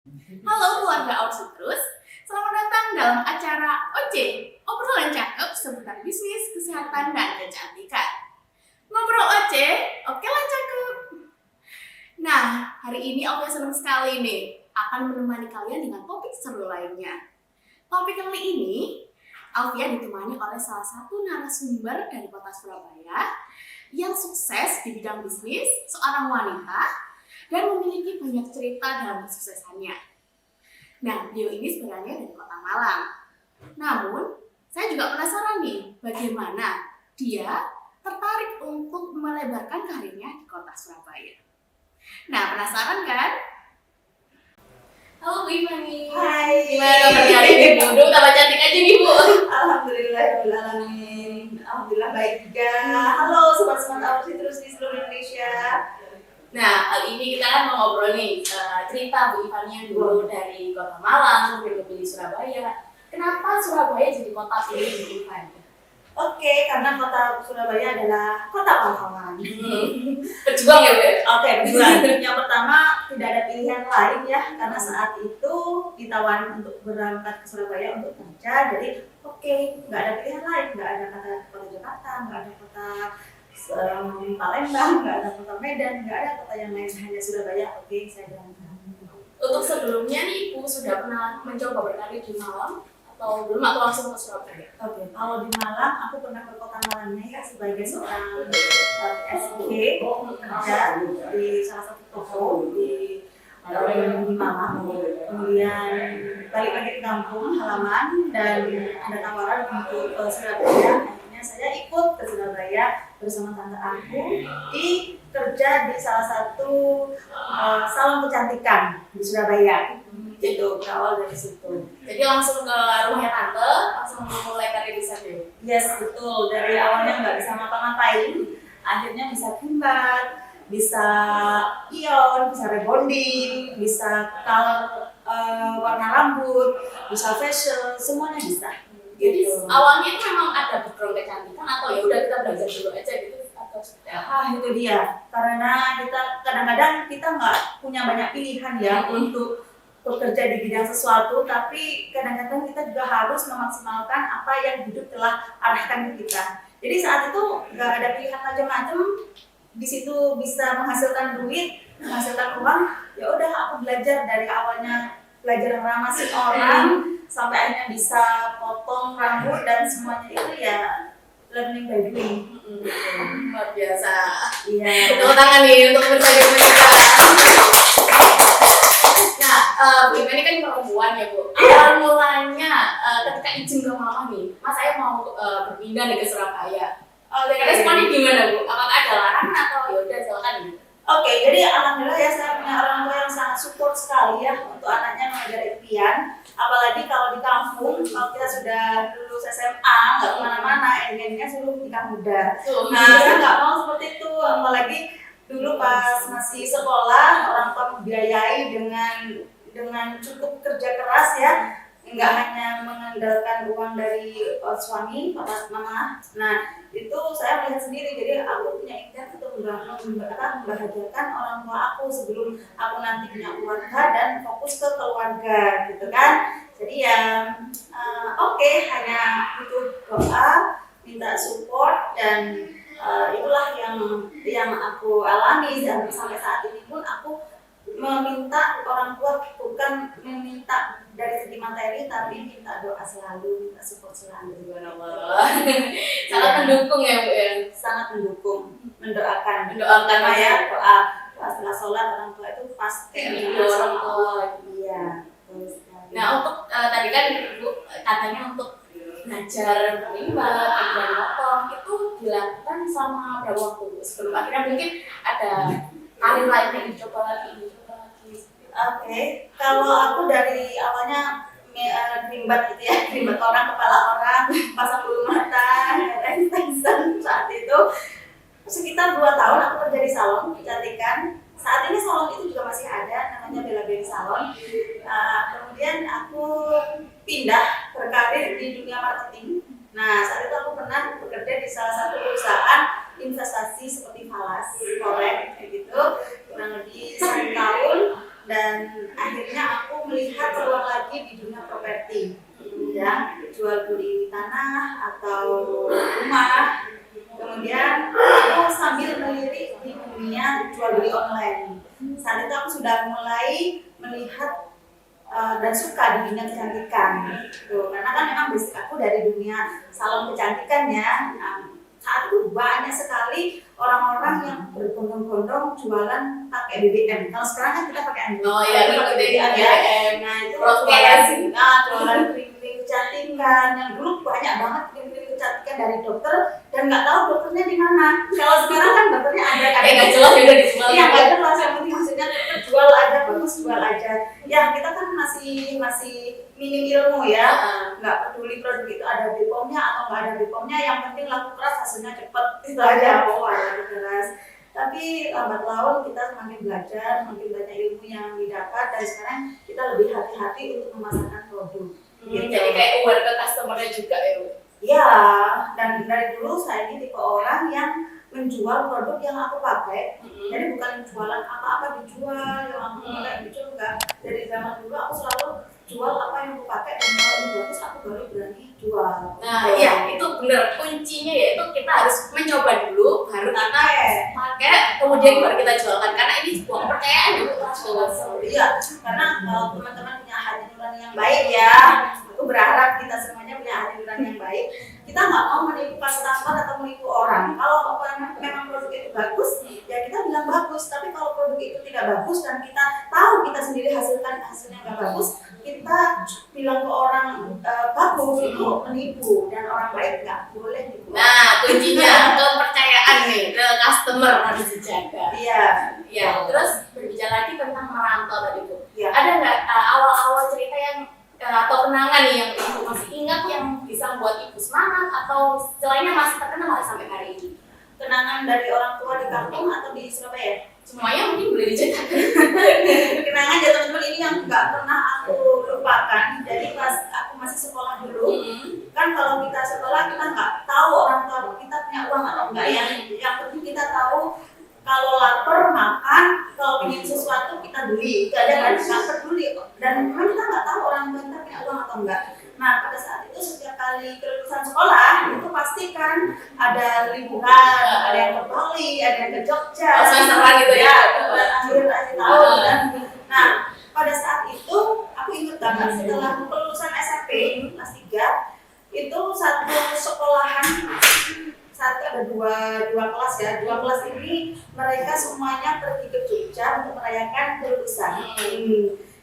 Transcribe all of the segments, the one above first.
Halo keluarga Outsitrus, selamat datang dalam acara OC, obrolan cakep seputar bisnis, kesehatan, dan kecantikan. Ngobrol OC, oke lah cakep. Nah, hari ini Oke senang sekali nih akan menemani kalian dengan topik seru lainnya. Topik kali ini, Alfia ditemani oleh salah satu narasumber dari kota Surabaya yang sukses di bidang bisnis, seorang wanita, dan memiliki banyak cerita dalam kesuksesannya. Nah, beliau ini sebenarnya dari kota Malang. Namun, saya juga penasaran nih, bagaimana dia tertarik untuk melebarkan karirnya di kota Surabaya. Nah, penasaran kan? Halo Bu Imani. Hai. Gimana kabarnya hari ini Bu? Tambah cantik aja nih Bu. Alhamdulillahirrahmanirrahim. Alhamdulillah baik juga. Halo sobat-sobat Outsitrus di seluruh Indonesia. Nah, kali ini kita kan mau ngobrol nih cerita Bu Ivani yang dulu dari kota Malang, kemudian kepilih Surabaya. Kenapa Surabaya jadi kota pilih Bu Ivani? Oke, karena kota Surabaya adalah kota pahlawan. Berjuang ya Bu? Oke, berjuang. Yang pertama tidak ada pilihan lain ya, karena saat itu ditawarin untuk berangkat ke Surabaya untuk kerja. Jadi oke, nggak ada pilihan lain, nggak ada kota Jakarta, nggak ada kota Palembang, nggak ada kota Medan, nggak ada kota yang lain, hanya Surabaya. Oke, saya berangkat. Untuk sebelumnya nih Ibu sudah pernah mencoba berkarir di Malang atau belum atau langsung ke Surabaya? Oke, kalau di Malang aku pernah ke kota Malangnya ya sebagai seorang SG kerja di salah satu toko di Malang. Kemudian balik lagi ke kampung halaman dan ada tawaran untuk ke Surabaya. Akhirnya saya ikut ke Surabaya bersama tante aku di kerja di salah satu salon kecantikan di Surabaya. Gitu, berawal dari situ. Jadi langsung ke rumahnya tante, langsung mulai karir di sana. Yes, betul. Dari awalnya nggak bisa ngapa-ngapain, akhirnya bisa kimbat, bisa ion, bisa rebonding, bisa color warna rambut, bisa facial, semuanya bisa. Jadi Gitu. awalnya itu memang ada background kecantikan atau ya udah kita belajar dulu aja gitu atau seperti apa? Itu dia. Karena kita kadang-kadang kita nggak punya banyak pilihan ya untuk bekerja di bidang sesuatu, tapi kadang-kadang kita juga harus memaksimalkan apa yang hidup telah arahkan ke kita. Jadi saat itu nggak ada pilihan macam-macam, di situ bisa menghasilkan duit, menghasilkan uang. Ya udah, aku belajar dari awalnya belajar ngeramasin orang sampai akhirnya bisa potong rambut dan semuanya itu ya learning by doing. Luar biasa. Iya. Tepuk tangan nih untuk berbagai mereka. Nah, Bu ini kan perempuan ya Bu. Awal mulanya ketika izin ke mama nih, Mas saya mau berpindah nih ke Surabaya. Karena semuanya gimana Bu? Apakah ada larangan atau ya udah silakan gitu? Oke, jadi alhamdulillah ya saya punya orang tua yang sangat support sekali ya untuk anaknya mengajar impian. Apalagi kalau di kampung, kalau kita sudah lulus SMA, nggak kemana-mana, endingnya suruh nikah muda. Nah, saya nggak mau seperti itu, apalagi dulu pas masih sekolah, orang tua membiayai dengan cukup kerja keras ya, nggak hanya mengandalkan uang dari suami, papa, mama. Nah, itu saya melihat sendiri, jadi aku punya impian untuk membahagiakan orang tua aku sebelum aku nanti punya keluarga dan fokus ke keluarga gitu kan. Jadi ya oke, hanya butuh doa, minta support, dan itulah yang aku alami. Dan sampai saat ini pun aku meminta orang tua bukan meminta dari segi materi, tapi minta doa selalu, minta support selalu. Sangat mendukung ya Bu ya. Sangat mendukung, mendoakan ya. doa setelah sholat orang tua itu pasti Orang tua. Iya. Nah untuk tadi kan Bu katanya untuk belajar melibat, kemudian motong itu dilakukan selama berapa waktu sebelum akhirnya mungkin ada karir lain yang dicoba lagi. Oke, kalau aku dari awalnya rimbat gitu ya, rimbat orang, kepala orang, pasang bulu mata, extension saat itu sekitar 2 tahun aku kerja di salon kecantikan. Saat ini salon itu juga masih ada, namanya Bella Beauty Salon. Kemudian aku pindah berkarir di dunia marketing. Nah, saat itu aku pernah bekerja di salah satu perusahaan investasi seperti Falas, Forex, kayak gitu, kurang lebih 1 tahun. dan akhirnya aku melihat peluang lagi di dunia properti, ya, jual beli tanah atau rumah. Kemudian aku sambil melirik di dunia jual beli online. Saat itu aku sudah mulai melihat dan suka di dunia kecantikan, gitu. Karena kan memang basic aku dari dunia salon kecantikan ya. Nah, saat itu banyak sekali orang-orang yang berbondong-bondong jualan pakai BBM. Kalau sekarang kan kita pakai Android. Oh iya, kita pakai BBM ya. Nah itu jualan krim-krim kecantikan yang dulu banyak banget krim-krim kecantikan dari dokter dan nggak tahu dokternya di mana. Kalau sekarang kan dokternya ada nggak jelas juga dijual. Iya nggak jelas, yang penting maksudnya dokter jual aja, bagus jual aja. Ya kita kan masih minim ilmu ya, nggak peduli produk itu ada BPOM-nya atau nggak ada BPOM-nya, yang penting laku keras hasilnya cepet, itu aja. Oh ada keras. Tapi lambat laun kita semakin belajar, semakin banyak ilmu yang didapat, dan sekarang kita lebih hati-hati untuk memasarkan produk. Gitu. Jadi kayak aware ke customer-nya juga ya. Ya, dan dari dulu saya ini tipe orang yang menjual produk yang aku pakai. Jadi bukan jualan apa-apa dijual, yang aku pakai dijual enggak. Dari zaman dulu aku selalu jual apa yang aku pakai, dan kalau itu bagus aku baru berani jual. Nah, iya itu benar, kuncinya yaitu kita harus mencoba dulu, baru kita pakai, kemudian baru kita jualkan, karena ini sebuah kepercayaan juga. Iya, karena kalau teman-teman punya hati nurani yang baik ya, aku berharap kita semuanya punya hati nurani yang baik. Kita nggak mau menipu customer atau menipu orang. Kalau memang produk itu bagus, ya kita bilang bagus. Tapi kalau produk itu tidak bagus dan kita tahu kita sendiri hasilnya nggak bagus, kita bilang ke orang bagus itu menipu, dan orang baik nggak boleh menipu. Nah, kuncinya kepercayaan nih ke customer harus dijaga. Iya. Ya, terus berbicara lagi tentang merantau tadi Bu. Ya. Ada nggak awal-awal cerita yang atau kenangan nih yang Ibu masih ingat yang bisa membuat Ibu semangat atau istilahnya masih terkenal sampai hari ini? Kenangan dari orang tua di kampung atau di Surabaya? Semuanya mungkin boleh diceritakan. Kenangan ya teman-teman, ini yang nggak pernah aku lupakan. Jadi pas aku masih sekolah dulu, kan kalau kita sekolah kita nggak tahu orang tua kita punya uang atau enggak ya. Yang penting kita tahu kalau lapar makan, kalau ingin sesuatu kita beli, itu aja kan, nggak peduli. Dan memang kita nggak tahu orang tua kita punya uang atau enggak. Nah pada saat itu setiap kali kelulusan sekolah itu pasti kan ada liburan, ada yang ke Bali, ada yang ke Jogja, gitu ya, akhir tahun kan. Nah pada saat itu aku ingat banget setelah kelulusan SMP kelas 3 itu satu sekolahan, saat ada dua kelas ya, dua kelas ini mereka semuanya pergi ke Jogja untuk merayakan kelulusan.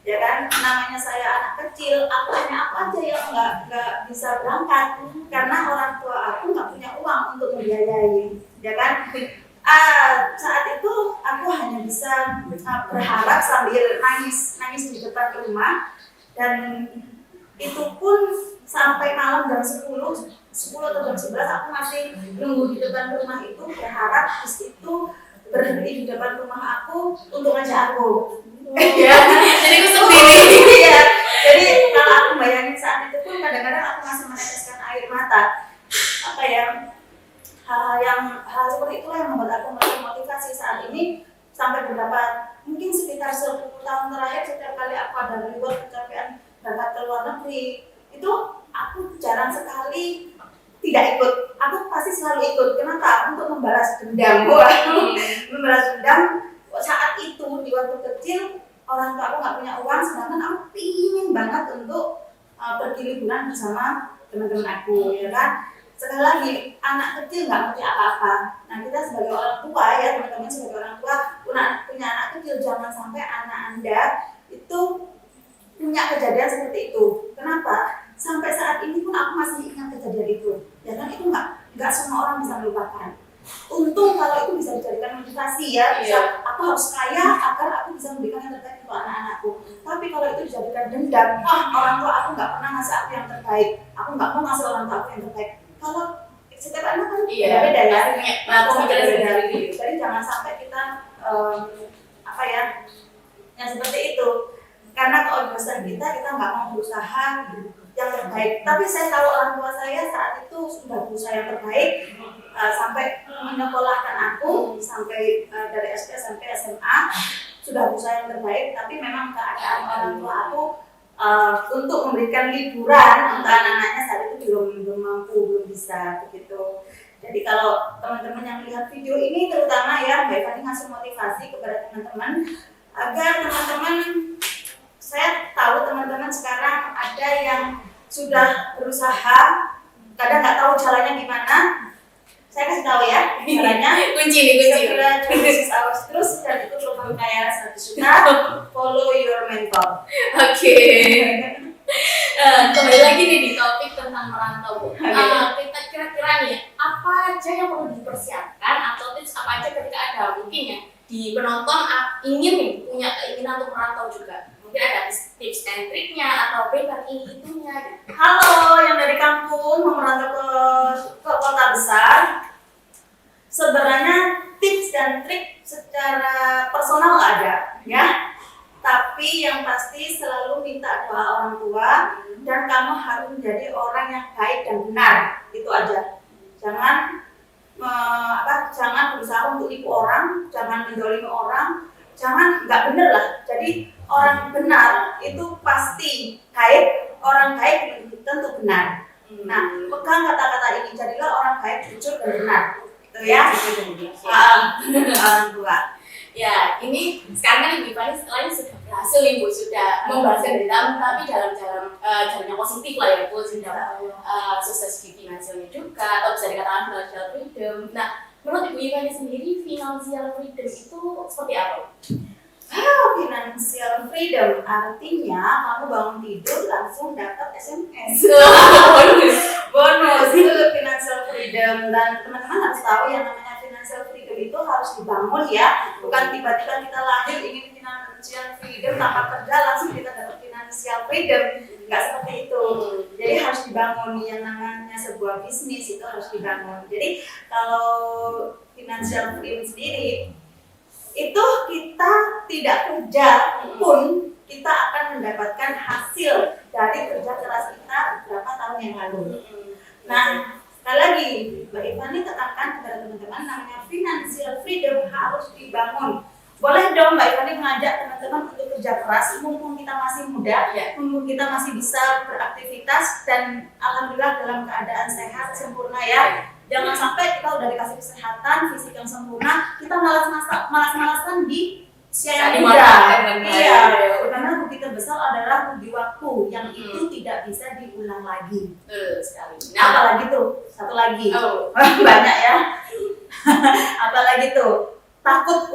Ya kan, namanya saya anak kecil, aku hanya aku aja yang nggak bisa berangkat karena orang tua aku nggak punya uang untuk membiayai, ya kan. Saat itu aku hanya bisa berharap sambil nangis di depan rumah, dan itu pun sampai malam jam 10 atau jam 11 aku masih nunggu di depan rumah itu, berharap bis itu berhenti di depan rumah aku untuk ngajak aku. Ya, jadi aku sendiri. Ya, jadi kalau aku bayangin saat itu pun kadang-kadang aku masih meneteskan air mata. Apa ya, hal seperti itulah yang membuat aku termotivasi saat ini. Sampai mungkin sekitar 10 tahun terakhir, setiap kali aku ada reward pencapaian berangkat ke luar negeri, itu aku jarang sekali tidak ikut. Aku pasti selalu ikut. Kenapa? Untuk membalas dendam. Membalas dendam. Saat itu di waktu kecil orang tua aku nggak punya uang, sedangkan aku pingin banget untuk pergi liburan bersama teman-teman aku, ya kan. Sekali lagi, anak kecil nggak ngerti apa-apa. Nah kita sebagai orang tua ya teman-teman, sebagai orang tua punya anak kecil, jangan sampai anak Anda itu punya kejadian seperti itu. Kenapa? Sampai saat ini pun aku masih ingat kejadian itu. Ya kan, itu nggak semua orang bisa melupakan. Untung kalau itu bisa dijadikan motivasi ya, bisa aku harus kaya agar aku bisa memberikan yang terbaik untuk anak-anakku. Tapi kalau itu dijadikan dendam, orang tua aku nggak pernah ngasih aku yang terbaik, aku nggak mau ngasih orang tua aku yang terbaik. Kalau setiap anak kan beda ya, beda. Jadi jangan sampai kita yang seperti itu. Karena keegoisan kita nggak mau berusaha yang terbaik. Tapi saya tahu orang tua saya saat itu sudah berusaha yang terbaik, sampai menyekolahkan aku sampai dari SD, SMP, SMA. sudah berusaha yang terbaik, tapi memang keadaan orang tua aku untuk memberikan liburan untuk anak-anaknya saat itu belum mampu, belum bisa begitu. Jadi kalau teman-teman yang lihat video ini terutama ya, Mbak Eva ngasih motivasi kepada teman-teman agar teman-teman, saya tahu teman-teman sekarang ada yang sudah berusaha, kadang nggak tahu jalannya gimana. Saya kasih tahu ya jalannya. kunci. Segera bisnis awas terus dan ikut lomba kaya 100 juta. Follow your mentor. Oke. Kembali lagi nih di topik tentang merantau, Bu. Kita kira-kira nih apa aja yang perlu dipersiapkan atau tips apa aja ketika ada mungkin ya di penonton ingin nih punya keinginan untuk merantau juga. Mungkin ada tips and triknya atau bebas ini itunya gitu. Halo yang dari kampung mau merantau ke kota besar. Sebenarnya tips dan trik secara personal nggak ada ya. Tapi yang pasti selalu minta doa orang tua dan kamu harus menjadi orang yang baik dan benar, itu aja. Jangan jangan berusaha untuk tipu orang, jangan mendolimi orang, jangan nggak bener lah. Jadi orang benar itu pasti baik, orang baik belum tentu benar. Nah, pegang kata-kata ini, jadilah orang baik, jujur dan benar. Itu ya. Orang tua. Ya, ini sekarang kan Ibu Ivani setelahnya sudah berhasil nih Bu, sudah membahaskan dari dalam, tapi dalam jalan yang positif lah ya Bu, sudah sukses di finansialnya juga, atau bisa dikatakan financial freedom. Nah, menurut Ibu Ivani sendiri, financial freedom itu seperti apa? Financial freedom artinya kamu bangun tidur langsung dapat SMS. Bonus itu financial freedom, dan teman-teman harus tahu yang namanya financial freedom itu harus dibangun ya, bukan tiba-tiba kita lahir ingin financial freedom tanpa kerja langsung kita dapat financial freedom, nggak seperti itu. Jadi harus dibangun, yang namanya sebuah bisnis itu harus dibangun. Jadi kalau financial freedom sendiri itu kita tidak kerja pun kita akan mendapatkan hasil dari kerja keras kita beberapa tahun yang lalu. Nah, sekali lagi Mbak Ivani tekankan kepada teman-teman, namanya financial freedom harus dibangun. Boleh dong Mbak Ivani mengajak teman-teman untuk kerja keras, mumpung kita masih muda, mumpung kita masih bisa beraktivitas dan alhamdulillah dalam keadaan sehat sempurna ya. Jangan sampai kita udah dikasih kesehatan fisik yang sempurna, kita malas-malasan di usia yang muda. Iya, karena bukti terbesar adalah bukti waktu yang itu tidak bisa diulang lagi. Sekali. Nah, apalagi tuh, satu lagi. Banyak ya. Apalagi tuh, takut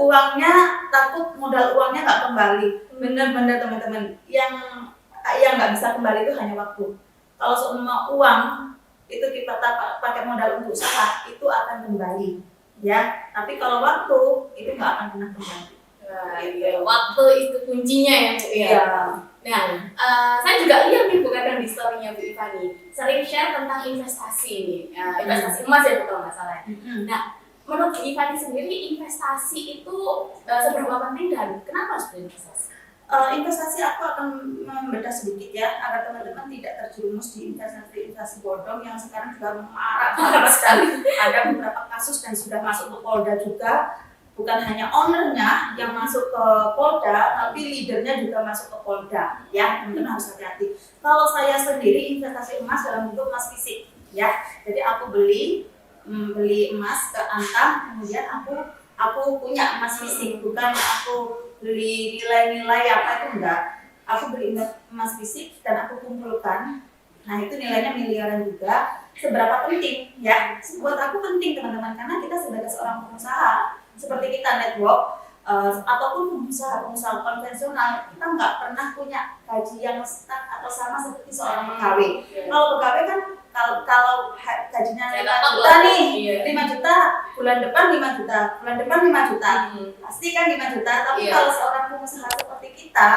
modal uangnya nggak kembali. Bener-bener teman-teman, yang nggak bisa kembali itu hanya waktu. Kalau semua uang itu kita pakai modal untuk usaha, itu akan kembali ya, tapi kalau waktu itu nggak akan pernah kembali. Waktu itu kuncinya ya Bu ya. Nah, saya juga lihat nih Bu kadang di story-nya Bu Ivani sering share tentang investasi nih, investasi emas ya Bu kalau nggak salah. Nah, menurut Bu Ivani sendiri investasi itu seberapa penting dan kenapa harus berinvestasi? Investasi aku akan membedah sedikit ya, agar teman-teman tidak terjerumus di investasi bodong yang sekarang juga marak sekali. Ada beberapa kasus dan sudah masuk ke Polda juga, bukan hanya ownernya yang masuk ke Polda, tapi leadernya juga masuk ke Polda ya, teman-teman harus hati-hati. Kalau saya sendiri investasi emas dalam bentuk emas fisik ya, jadi aku beli emas ke Antam, kemudian aku punya emas fisik, bukan aku beli nilai-nilai apa itu enggak. Aku beli emas fisik dan aku kumpulkan. Nah, itu nilainya miliaran juga. Seberapa penting ya? Buat aku penting teman-teman, karena kita sebagai seorang pengusaha seperti kita network ataupun pengusaha konvensional, kita nggak pernah punya gaji yang stuck atau sama seperti seorang pegawai. Kalau pegawai kan kalau gajinya 5 juta nih, 5 juta, bulan depan 5 juta, bulan depan 5 juta, pasti kan 5 juta. Tapi kalau seorang pengusaha seperti kita,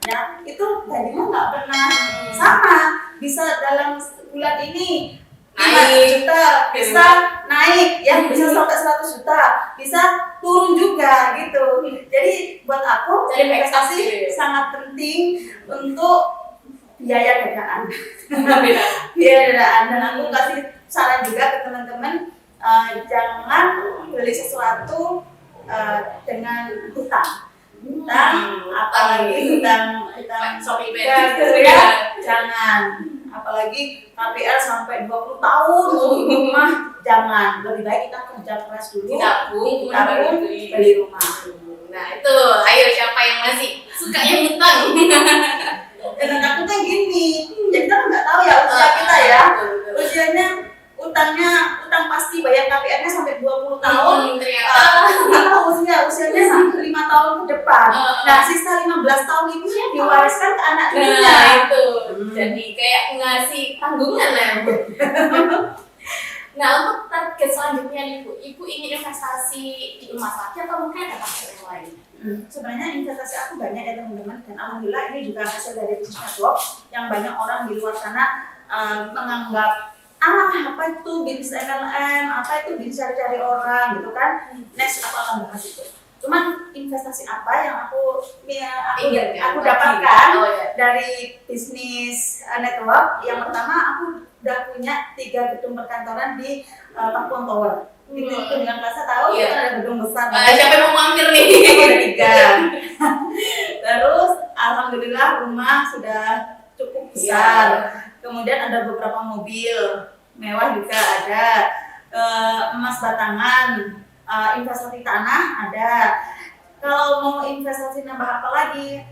ya itu gajinya nggak pernah sama. Bisa dalam bulan ini 5 juta, bisa naik, ya bisa sampai 100 juta, bisa turun juga gitu. Jadi buat aku investasi sangat penting untuk biaya dadaan. Biaya dadaan, dan aku kasih saran juga ke teman-teman, jangan beli sesuatu dengan hutang. apalagi utang Shopee ya, Pay. gitu ya, jangan. Apalagi KPR sampai 20 tahun di rumah, jangan. Lebih baik kita kerja keras dulu, Ditabung, ditabung, beli rumah. Nah itu, ayo siapa yang masih suka yang utang? Dan takutnya gini, ya kita kan nggak tahu ya usia kita ya. Usianya utang pasti bayar KPR-nya sampai 20 tahun. Ternyata Atau usianya sampai 5 tahun ke depan. Nah, sisa 15 tahun ini diwariskan ke anak cucunya. nah itu, jadi kayak ngasih tanggungan lah. Nah untuk target selanjutnya nih Bu, Ibu ingin investasi di emas lagi atau mungkin ada target yang lain? Sebenarnya investasi aku banyak ya teman-teman, dan alhamdulillah ini juga hasil dari bisnis network yang banyak orang di luar sana menganggap apa itu bisnis MLM, apa itu bisnis cari-cari orang gitu kan. Next aku akan bahas itu. Cuman investasi apa yang aku dapatkan dari bisnis network? Yang pertama, aku udah punya 3 gedung perkantoran di Pakuan Tower. Itu dengan Plaza tahu kita ada gedung besar. Siapa yang mau mampir nih? Ada 3. Terus alhamdulillah rumah sudah cukup besar. Kemudian ada beberapa mobil mewah juga ada, emas batangan, investasi tanah ada. Kalau mau investasi nambah apa lagi?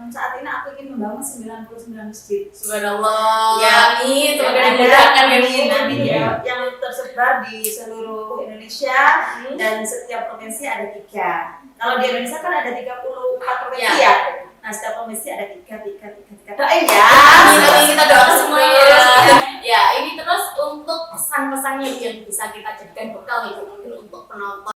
Saat ini aku ingin membangun 99 masjid. Subhanallah. Ya, amin. Semoga yang dimudahkan ya, Bu. amin ya. Yang tersebar di seluruh Indonesia dan setiap provinsi ada 3. Kalau di Indonesia kan ada 34 provinsi ya. Nah, setiap provinsi ada 3. Doain ya. Amin, kita doakan semuanya. Ya, ini terus untuk pesan-pesannya yang bisa kita jadikan bekal nih mungkin untuk penonton.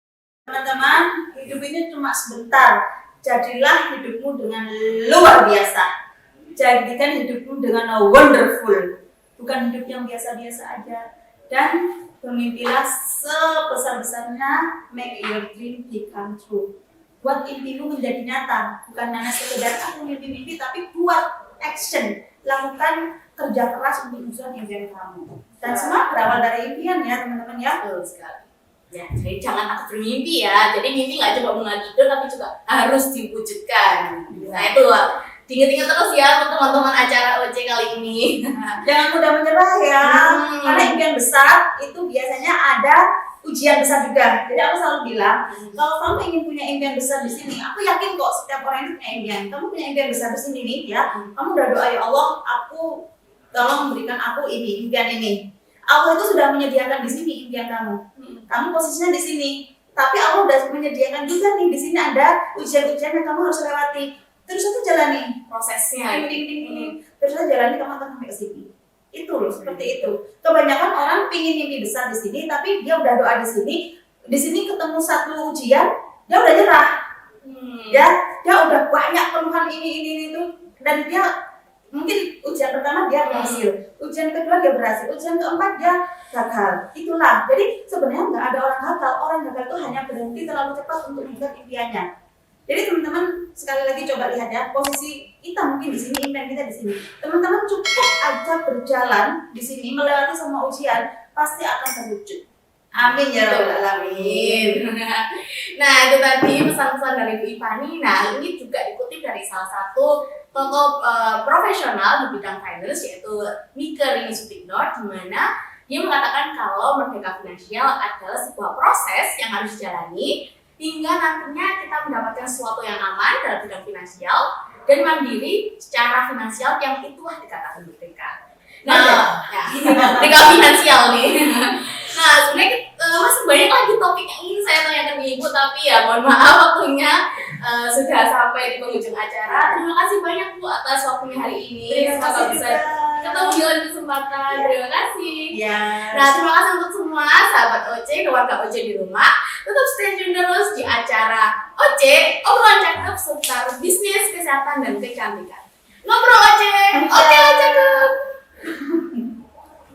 Teman-teman, hidup ini cuma sebentar. Jadilah hidupmu dengan luar biasa. Jadikan hidupmu dengan wonderful. Bukan hidup yang biasa-biasa aja. Dan bermimpilah sebesar-besarnya, make your dream become true. Buat impimu menjadi nyata. Bukan hanya sekedar aku mimpi-mimpi, tapi buat action. Lakukan kerja keras untuk mencapai impian kamu. Dan semua berawal dari impian ya teman-teman ya. Betul sekali. Ya, jadi jangan takut bermimpi ya. Jadi mimpi nggak cuma bunga tidur, tapi juga harus diwujudkan. Nah itu diingat-ingat terus ya untuk teman-teman acara OJ kali ini. Jangan mudah menyerah ya. Karena impian besar itu biasanya ada ujian besar juga. Jadi aku selalu bilang, kalau kamu ingin punya impian besar di sini, aku yakin kok setiap orang itu punya impian. Kamu punya impian besar di sini nih ya. Kamu udah doa ya Allah, aku tolong memberikan aku ini impian ini. Allah itu sudah menyediakan di sini impian kamu. Kamu posisinya di sini, tapi Allah udah menyediakan juga nih di sini ada ujian-ujian yang kamu harus lewati. Terus aja jalani prosesnya. Terus aja jalani, kamu akan sampai ke sini. Itu loh, seperti itu. Kebanyakan orang pingin mimpi besar di sini, tapi dia udah doa di sini ketemu satu ujian, dia udah nyerah. Dia udah banyak keluhan ini itu, dan dia mungkin ujian pertama dia berhasil, ujian kedua dia berhasil, ujian keempat dia gagal. Itulah. Jadi sebenarnya nggak ada orang gagal. Orang gagal itu hanya berhenti terlalu cepat untuk mengejar impiannya. Jadi teman-teman sekali lagi coba lihat ya, posisi kita mungkin di sini, impian kita di sini. Teman-teman cukup aja berjalan di sini melewati semua ujian, pasti akan terwujud. Amin ya rabbal alamin. Nah itu tadi pesan-pesan dari Bu Ipani. Nah ini juga dikutip dari salah satu tokoh profesional di bidang finance yaitu Mike Rini Sutikno, di mana dia mengatakan kalau merdeka finansial adalah sebuah proses yang harus dijalani hingga nantinya kita mendapatkan sesuatu yang aman dalam bidang finansial dan mandiri secara finansial, yang itulah dikatakan merdeka. Nah, merdeka finansial nih. Nah, sebenarnya masih banyak lagi topik yang ingin saya tanyakan ke Ibu, tapi ya mohon maaf waktunya sudah sampai di penghujung acara. Terima kasih banyak Bu atas waktunya hari ini. Semoga bisa ketemu di lain kesempatan. Terima kasih. Nah, terima kasih untuk semua sahabat OJ, keluarga OJ di rumah. Tetap stay tune terus di acara OJ, obrolan cakep seputar bisnis, kesehatan, dan kecantikan. Ngobrol OJ.